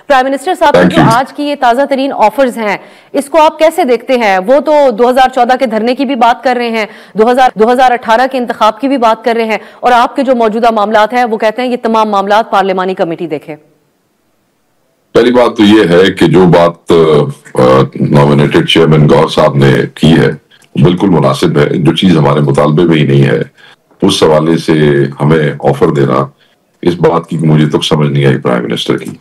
Prime minister صاحب کے جو آج کی یہ تازہ ترین آفرز ہیں اس کو آپ کیسے دیکھتے ہیں؟ وہ تو 2014 کے دھرنے کی بھی بات کر رہے ہیں، 2018 کے انتخاب کی بھی بات کر رہے ہیں، اور آپ کے جو موجودہ معاملات ہیں وہ کہتے ہیں یہ تمام معاملات پارلیمانی کمیٹی دیکھے۔ پہلی بات تو یہ ہے کہ جو بات نامینیٹڈ چیئرمین گور صاحب نے کی ہے بالکل مناسب ہے، جو چیز ہمارے مطالبے میں ہی نہیں ہے اس حوالے سے ہمیں آفر دینا، اس بات کی مجھے تو سمجھ نہیں آئی پرائم منسٹر کی۔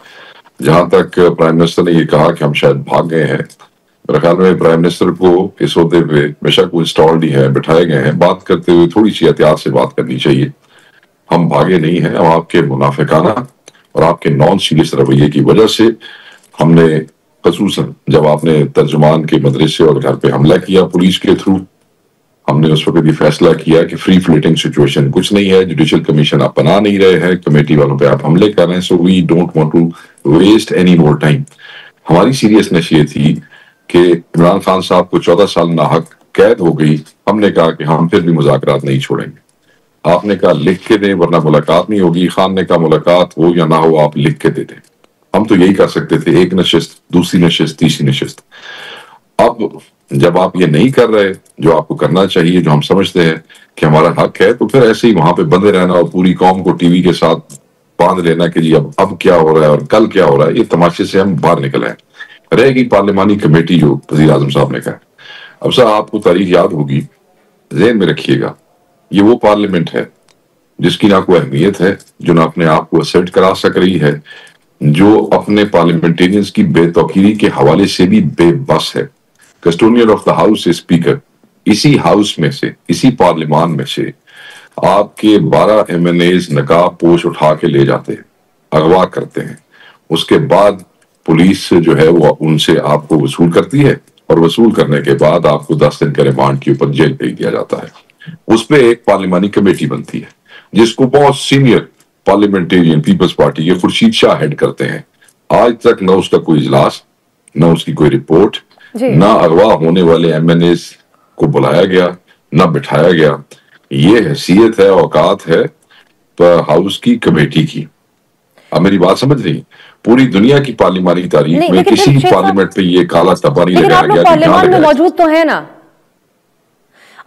جہاں تک پرائم منسٹر نے یہ کہا کہ ہم شاید بھاگ گئے ہیں، میرے خیال میں پرائم منسٹر کو اس عہدے پہ بے شک وہ انسٹالڈ ہی ہے، بٹھائے گئے ہیں، بات کرتے ہوئے تھوڑی سی احتیاط سے بات کرنی چاہیے۔ ہم بھاگے نہیں ہیں، ہم آپ کے منافقانہ اور آپ کے نان سیریس رویے کی وجہ سے ہم نے خصوصاً جب آپ نے ترجمان کے مدرسے اور گھر پہ حملہ کیا پولیس کے تھرو، ہم نے اس وقت یہ فیصلہ کیا کہ فری فلیٹنگ سچویشن کچھ نہیں ہے، جوڈیشل کمیشن آپ بنا نہیں رہے ہیں، کمیٹی والوں پہ آپ حملے کر رہے ہیں، so we don't want to waste any more time. ہماری سیریسنس یہ تھی کہ عمران خان صاحب کو 14 سال ناحق قید ہو گئی، ہم نے کہا کہ ہم پھر بھی مذاکرات نہیں چھوڑیں گے۔ آپ نے کہا لکھ کے دیں ورنہ ملاقات نہیں ہوگی، خان نے کہا ملاقات ہو یا نہ ہو آپ لکھ کے دے دیں۔ ہم تو یہی کر سکتے تھے، ایک نشست، دوسری نشست، تیسری نشست۔ اب جب آپ یہ نہیں کر رہے جو آپ کو کرنا چاہیے، جو ہم سمجھتے ہیں کہ ہمارا حق ہے، تو پھر ایسے ہی وہاں پہ بندے رہنا اور پوری قوم کو ٹی وی کے ساتھ باندھ لینا کہ جی اب کیا ہو رہا ہے اور کل کیا ہو رہا ہے، یہ تماشے سے ہم باہر نکل آئے۔ رہے گی پارلیمانی کمیٹی جو وزیر اعظم صاحب نے کہا، اب سر آپ کو تاریخ یاد ہوگی، ذہن میں رکھیے گا، یہ وہ پارلیمنٹ ہے جس کی نہ کوئی اہمیت ہے، جو نہ اپنے آپ کو اسرٹ کرا سک رہی ہے، جو اپنے پارلیمنٹیرینز کی بے توقیری کے حوالے سے بھی بے بس ہے۔ کسٹونین آف دا ہاؤس اسپیکر، اسی ہاؤس میں سے، اسی پارلیمان میں سے آپ کے 12 ایم این ایز نقاب پوش اٹھا کے لے جاتے ہیں، اغوا کرتے ہیں، اس کے بعد پولیس جو ہے وہ ان سے آپ کو وصول کرتی ہے، اور وصول کرنے کے بعد آپ کو 10 دن کے ریمانڈ کے اوپر جیل بھیج دیا جاتا ہے۔ اس پہ ایک پارلیمانی کمیٹی بنتی ہے جس کو بہت سینئر پارلیمنٹیرین پیپلز پارٹی کے خورشید شاہ ہیڈ کرتے ہیں۔ آج تک نہ اس کا کوئی اجلاس، نہ اس کی کوئی رپورٹ، نہ اغوا ہونے والے ایم این ایز کو بلایا گیا، نہ بٹھایا گیا۔ یہ حیثیت ہے، اوقات ہے ہاؤس کی کمیٹی کی۔ اب میری بات سمجھ رہی، پوری دنیا کی پارلیمانی تاریخ میں کسی پارلیمنٹ پہ یہ کالا ٹپا نہیں لگایا گیا۔ پارلیمان میں موجود تو ہے نا،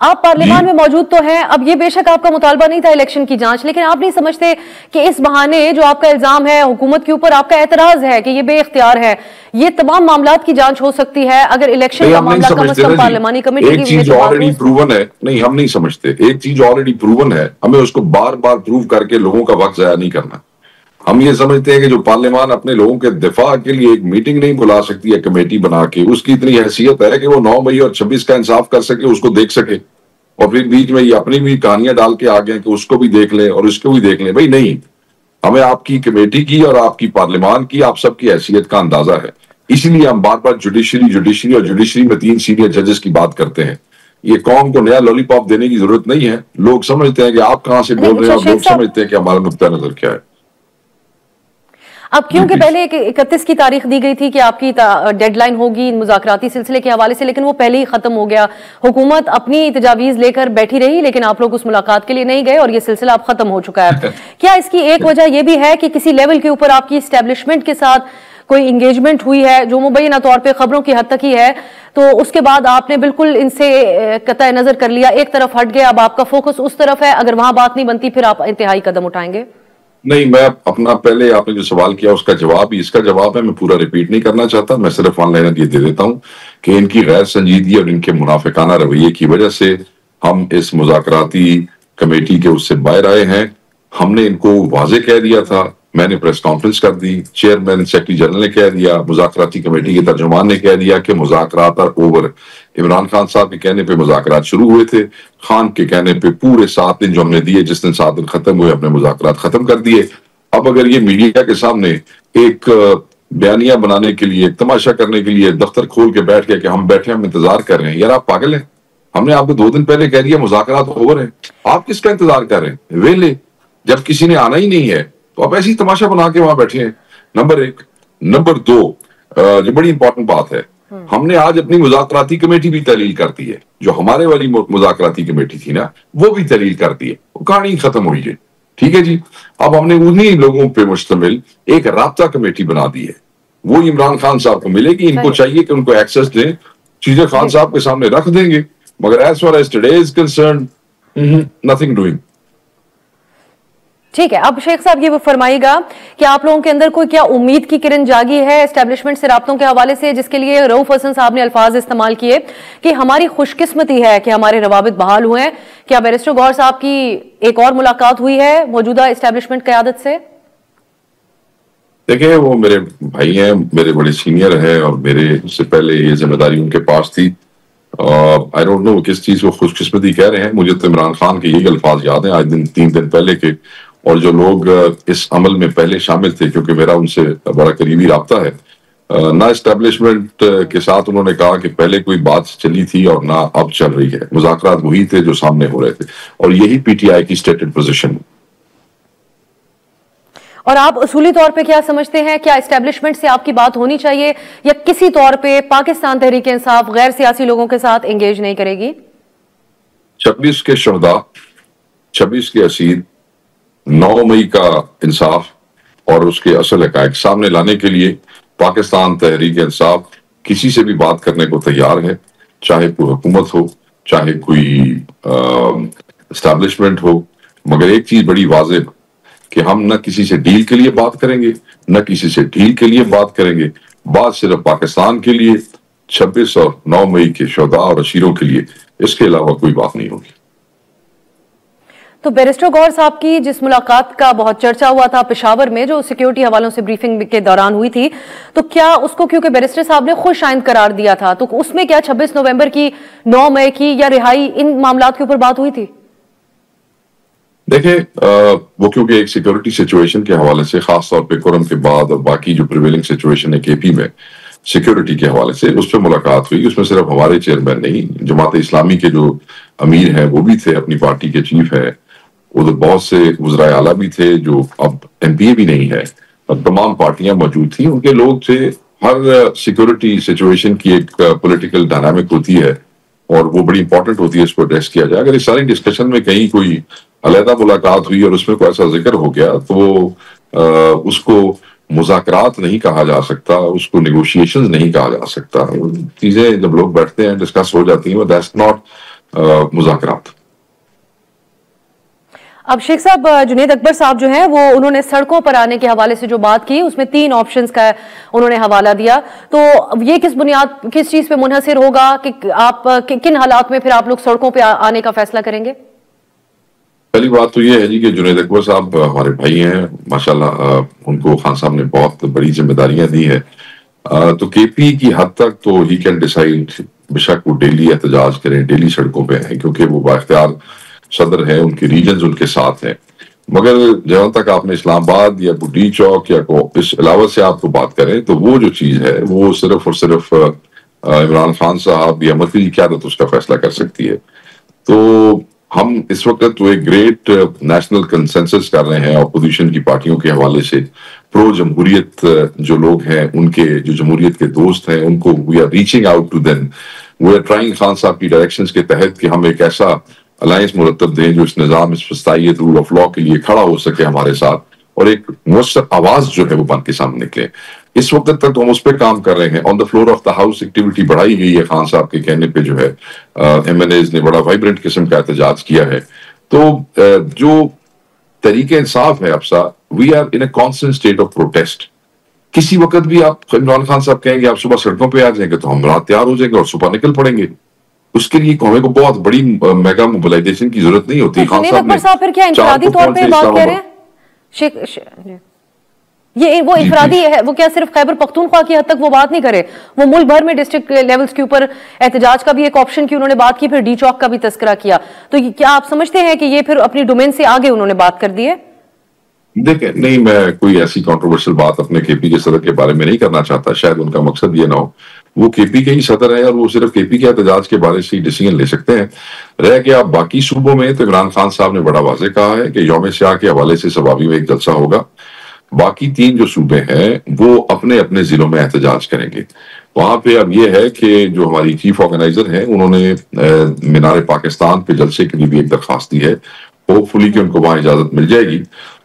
آپ پارلیمان میں موجود تو ہیں۔ اب یہ بے شک آپ کا مطالبہ نہیں تھا الیکشن کی جانچ، لیکن آپ نہیں سمجھتے کہ اس بہانے جو آپ کا الزام ہے، حکومت کے اوپر آپ کا اعتراض ہے کہ یہ بے اختیار ہے، یہ تمام معاملات کی جانچ ہو سکتی ہے اگر الیکشن کا معاملہ کم از کم پارلیمانی کمیٹی کی ایک چیز آلریڈی پروون ہے، نہیں ہم نہیں سمجھتے، ایک چیز آلریڈی پروون ہے، ہمیں اس کو بار بار پروو کر کے لوگوں کا وقت ضائع نہیں کرنا۔ ہم یہ سمجھتے ہیں کہ جو پارلیمان اپنے لوگوں کے دفاع کے لیے ایک میٹنگ نہیں بلا سکتی ہے کمیٹی بنا کے، اس کی اتنی حیثیت ہے کہ وہ 9 مئی اور 26 کا انصاف کر سکے، اس کو دیکھ سکے، اور پھر بیچ میں یہ اپنی بھی کہانیاں ڈال کے آ گئے کہ اس کو بھی دیکھ لیں اور اس کو بھی دیکھ لیں۔ بھائی نہیں، ہمیں آپ کی کمیٹی کی اور آپ کی پارلیمان کی، آپ سب کی حیثیت کا اندازہ ہے، اس لیے ہم بار بار جوڈیشری اور جوڈیشری میں 3 سینئر ججز کی بات کرتے ہیں۔ یہ قوم کو نیا لولی پاپ دینے کی ضرورت نہیں ہے، لوگ سمجھتے ہیں کہ آپ کہاں سے بول رہے ہیں اور لوگ سمجھتے ہیں کہ ہمارا نقطہ نظر کیا ہے۔ اب کیونکہ پہلے 31 کی تاریخ دی گئی تھی کہ آپ کی ڈیڈ لائن ہوگی مذاکراتی سلسلے کے حوالے سے، لیکن وہ پہلے ہی ختم ہو گیا۔ حکومت اپنی تجاویز لے کر بیٹھی رہی، لیکن آپ لوگ اس ملاقات کے لیے نہیں گئے اور یہ سلسلہ اب ختم ہو چکا ہے۔ کیا اس کی ایک وجہ یہ بھی ہے کہ کسی لیول کے اوپر آپ کی اسٹیبلشمنٹ کے ساتھ کوئی انگیجمنٹ ہوئی ہے جو مبینہ طور پہ خبروں کی حد تک ہی ہے، تو اس کے بعد آپ نے بالکل ان سے قطع نظر کر لیا، ایک طرف ہٹ گیا، اب آپ کا فوکس اس طرف ہے، اگر وہاں بات نہیں بنتی پھر آپ انتہائی قدم اٹھائیں گے؟ نہیں، میں اپنا پہلے آپ نے جو سوال کیا اس کا جواب ہی اس کا جواب ہے، میں پورا ریپیٹ نہیں کرنا چاہتا، میں صرف آن لائن یہ دے دیتا ہوں کہ ان کی غیر سنجیدگی اور ان کے منافقانہ رویے کی وجہ سے ہم اس مذاکراتی کمیٹی کے اس سے باہر آئے ہیں۔ ہم نے ان کو واضح کہہ دیا تھا، میں نے پریس کانفرنس کر دی، چیئرمین سیکرٹری جنرل نے کہہ دیا، مذاکراتی کمیٹی کے ترجمان نے کہہ دیا کہ مذاکرات آر اوور۔ عمران خان صاحب کے کہنے پہ مذاکرات شروع ہوئے تھے، خان کے کہنے پہ پورے 7 دن جو ہم نے دیے، جس دن 7 دن ختم ہوئے اپنے مذاکرات ختم کر دیے۔ اب اگر یہ میڈیا کے سامنے ایک بیانیہ بنانے کے لیے، ایک تماشا کرنے کے لیے دفتر کھول کے بیٹھ گئے کہ ہم بیٹھے ہم انتظار کر رہے ہیں، یار آپ پاگل ہیں؟ ہم نے آپ کو 2 دن پہلے کہہ دیا مذاکرات اوور ہیں، آپ کس کا انتظار کر رہے ہیں؟ ویلے جب کسی نے آنا ہی نہیں ہے تو آپ ایسی تماشا بنا کے وہاں بیٹھے ہیں۔ نمبر 1۔ نمبر 2، جو بڑی امپورٹنٹ بات ہے، ہم نے آج اپنی مذاکراتی کمیٹی بھی تحلیل کر دی ہے، جو ہمارے والی مذاکراتی کمیٹی تھی نا وہ بھی تحلیل کر دی ہے، وہ کہانی ختم ہوئی ہے، ٹھیک ہے جی۔ اب ہم نے انہی لوگوں پہ مشتمل ایک رابطہ کمیٹی بنا دی ہے وہ عمران خان صاحب کو ملے گی. ان کو چاہیے کہ ان کو ایکسس دیں, چیزیں خان صاحب کے سامنے رکھ دیں گے, مگر as far as today is concerned nothing doing. ٹھیک ہے, اب شیخ صاحب یہ فرمائیے گا کہ آپ لوگوں کے اندر کوئی کیا امید کی کرن جاگی ہے اسٹیبلشمنٹ سے رابطوں کے حوالے سے, جس کے لیے رؤف حسن صاحب نے الفاظ استعمال کیے کہ ہماری خوش قسمتی ہے کہ ہمارے روابط بحال ہوئے ہیں. کیا بیرسٹر گوہر صاحب کی ایک اور ملاقات ہوئی ہے موجودہ اسٹیبلشمنٹ قیادت سے؟ دیکھیں, وہ میرے بھائی ہیں, میرے بڑے سینئر ہیں, اور میرے سے پہلے یہ ذمہ داری ان کے پاس تھی. آئی ڈونٹ نو کس چیز کو خوش قسمتی کہہ رہے ہیں. مجھے تو عمران خان کے یہی الفاظ یاد ہیں آج 3 دن پہلے کے, اور جو لوگ اس عمل میں پہلے شامل تھے, کیونکہ میرا ان سے بڑا قریبی رابطہ ہے, نہ اسٹیبلشمنٹ کے ساتھ انہوں نے کہا کہ پہلے کوئی بات چلی تھی اور نہ اب چل رہی ہے. مذاکرات وہی تھے جو سامنے ہو رہے تھے, اور یہی پی ٹی آئی کی اسٹیٹڈ پوزیشن. اور آپ اصولی طور پہ کیا سمجھتے ہیں, کیا اسٹیبلشمنٹ سے آپ کی بات ہونی چاہیے, یا کسی طور پہ پاکستان تحریک انصاف غیر سیاسی لوگوں کے ساتھ انگیج نہیں کرے گی؟ 26 کے شہداء, 26 کے اسیر, 9 مئی کا انصاف اور اس کے اصل حقائق سامنے لانے کے لیے پاکستان تحریک انصاف کسی سے بھی بات کرنے کو تیار ہے, چاہے کوئی حکومت ہو, چاہے کوئی اسٹیبلشمنٹ ہو. مگر ایک چیز بڑی واضح کہ ہم نہ کسی سے ڈیل کے لیے بات کریں گے, نہ کسی سے ڈیل کے لیے بات کریں گے. بات صرف پاکستان کے لیے 26 اور 9 مئی کے شہداء اور اسیروں کے لیے, اس کے علاوہ کوئی بات نہیں ہوگی. تو بیرسٹر گوہر صاحب کی جس ملاقات کا بہت چرچا ہوا تھا پشاور میں, جو سیکیورٹی حوالوں سے بریفنگ کے دوران ہوئی تھی, تو کیا اس کو کیونکہ بیرسٹر صاحب نے خوش آئند قرار دیا تھا, تو اس میں کیا 26 نومبر کی, 9 مئی کی یا رہائی, ان معاملات کے اوپر بات ہوئی تھی؟ دیکھیں, وہ کیونکہ ایک سیکیورٹی سچویشن کے حوالے سے, خاص طور پہ کرم کے بعد اور باقی جو پریویلنگ سچویشن ہے کے پی میں سیکیورٹی کے حوالے سے, اس پہ ملاقات ہوئی. اس میں صرف ہمارے چیئرمین نہیں, جماعت اسلامی کے جو امیر ہیں وہ بھی تھے, اپنی پارٹی کے چیف ہیں, ادھر بہت سے وزرائے اعلیٰ بھی تھے جو اب ایم پی اے بھی نہیں ہے, اور تمام پارٹیاں موجود تھیں, ان کے لوگ تھے. ہر سیکیورٹی سچویشن کی ایک پولیٹیکل ڈائنامک ہوتی ہے, اور وہ بڑی امپورٹنٹ ہوتی ہے اس کو ایڈریس کیا جائے. اگر اس ساری ڈسکشن میں کہیں کوئی علیحدہ ملاقات ہوئی اور اس میں کوئی ایسا ذکر ہو گیا, تو اس کو مذاکرات نہیں کہا جا سکتا, اس کو نیگوشیشنز نہیں کہا جا سکتا. چیزیں جب لوگ بیٹھتے ہیں ڈسکس ہو جاتی ہیں, دیٹس ناٹ مذاکرات. اب شیخ صاحب, جنید اکبر صاحب جو ہیں وہ انہوں نے سڑکوں پر آنے کے حوالے سے جو بات کی, اس میں 3 آپشنز کا انہوں نے حوالہ دیا, تو یہ کس بنیاد, کس چیز پہ منحصر ہوگا کہ آپ کن حالات میں پھر آپ لوگ سڑکوں پہ آنے کا فیصلہ کریں گے؟ پہلی بات تو یہ ہے جی کہ جنید اکبر صاحب ہمارے بھائی ہیں ماشاءاللہ, ان کو خان صاحب نے بہت بڑی ذمہ داریاں دی ہیں, تو کے پی کی حد تک تو ہی کین ڈیسائیڈ, بے شک وہ ڈیلی احتجاج کریں, ڈیلی سڑکوں پہ ہیں, کیونکہ وہ بااختیار صدر ہیں, ان کی ریجنز ان کے ساتھ ہیں. مگر جہاں تک آپ نے اسلام آباد یا بڈی چوک یا اس علاوہ سے آپ کو بات کریں, تو وہ جو چیز ہے وہ صرف اور صرف عمران خان صاحب یا مرکزی قیادت اس کا فیصلہ کر سکتی ہے. تو ہم اس وقت تو ایک گریٹ نیشنل کنسنسس کر رہے ہیں اپوزیشن کی پارٹیوں کے حوالے سے. پرو جمہوریت جو لوگ ہیں, ان کے جو جمہوریت کے دوست ہیں, ان کو we are reaching out to them, we are trying Khan Sahab کی ڈائریکشنز کے تحت کہ ہم ایک ایسا الائنس مرتب دیں جو اس نظام, اس وسطائیت, رول آف لا کے لیے کھڑا ہو سکے ہمارے ساتھ, اور ایک مؤثر آواز جو ہے وہ بن کے سامنے نکلے. اس وقت تک تو ہم اس پہ کام کر رہے ہیں. On the floor of the house activity بڑھائی گئی ہے, خان صاحب کے کہنے پہ جو ہے ایم این ایز نے بڑا وائبرنٹ قسم کا احتجاج کیا ہے. تو جو تحریک انصاف ہے افسا, we are in a constant state of protest. کسی وقت بھی آپ عمران خان صاحب کہیں گے آپ صبح سڑکوں پہ آ جائیں گے, تو ہم رات تیار ہو جائیں گے اور صبح نکل پڑیں گے. اس کے لیے ہمیں کو بہت بڑی میگا موبلائزیشن کی ضرورت نہیں ہوتی. خان صاحب پھر کیا انفرادی طور پہ بات کہہ رہے ہیں؟ یہ وہ انفرادی ہے, وہ کیا صرف خیبر پختونخوا کی حد تک وہ بات نہیں کرے, وہ ملک بھر میں ڈسٹرکٹ لیولز کے اوپر احتجاج کا بھی ایک آپشن کی انہوں نے بات کی, پھر ڈی چوک کا بھی تذکرہ کیا. تو کیا آپ سمجھتے ہیں کہ یہ پھر اپنی ڈومین سے آگے انہوں نے بات کر دی ہے؟ دیکھیں, نہیں, میں کوئی ایسی کنٹروورشل بات اپنے کے پی کے صدر کے بارے میں نہیں کرنا چاہتا, شاید ان کا مقصد یہ نہ ہو. وہ کے پی کے ہی صدر ہیں اور وہ صرف کے پی کے احتجاج کے بارے سے ہی ڈیسیژن لے سکتے ہیں. رہ کے آپ باقی صوبوں میں, تو عمران خان صاحب نے بڑا واضح کہا ہے کہ یوم سیاہ کے حوالے سے سبابی میں ایک جلسہ ہوگا. باقی 3 جو صوبے ہیں وہ اپنے اپنے ضلعوں میں احتجاج کریں گے. وہاں پہ اب یہ ہے کہ جو ہماری چیف آرگنائزر ہیں, انہوں نے مینار پاکستان پہ جلسے کے لیے بھی ایک درخواست دی ہے. ہوپ فلی کہ ان کو وہاں اجازت مل جائے گی.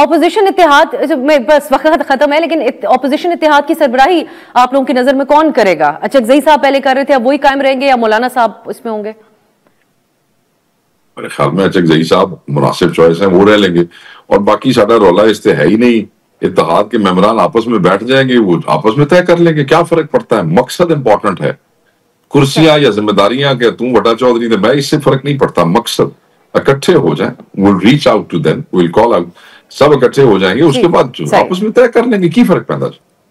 اپوزیشن اتحاد میں بس وقت ختم ہے، لیکن اپوزیشن اتحاد کی سربراہی آپ لوگوں کی نظر میں کون کرے گا؟ اچکزئی صاحب پہلے کر رہے تھے، اب وہی قائم رہیں گے یا مولانا صاحب اس میں ہوں گے؟ میرے خیال میں اچکزئی صاحب مناسب چوائس ہیں، وہ رہ لیں گے، اور باقی سارا رولا اس سے ہے ہی نہیں. اتحاد کے ممبران آپس میں بیٹھ جائیں گے، وہ آپس میں طے کر لیں گے، کیا فرق پڑتا ہے؟ مقصد امپورٹنٹ ہے. کرسیاں یا ذمہ داریاں کہ تم وڈا چودھری تو میں، اس سے فرق نہیں پڑتا. مقصد اکٹھے ہو جائیں، we'll reach out to them, we'll call out، سب اکٹھے ہو جائیں گے، اس کے بعد آپس میں طے کر لیں گے، کی فرق پیدا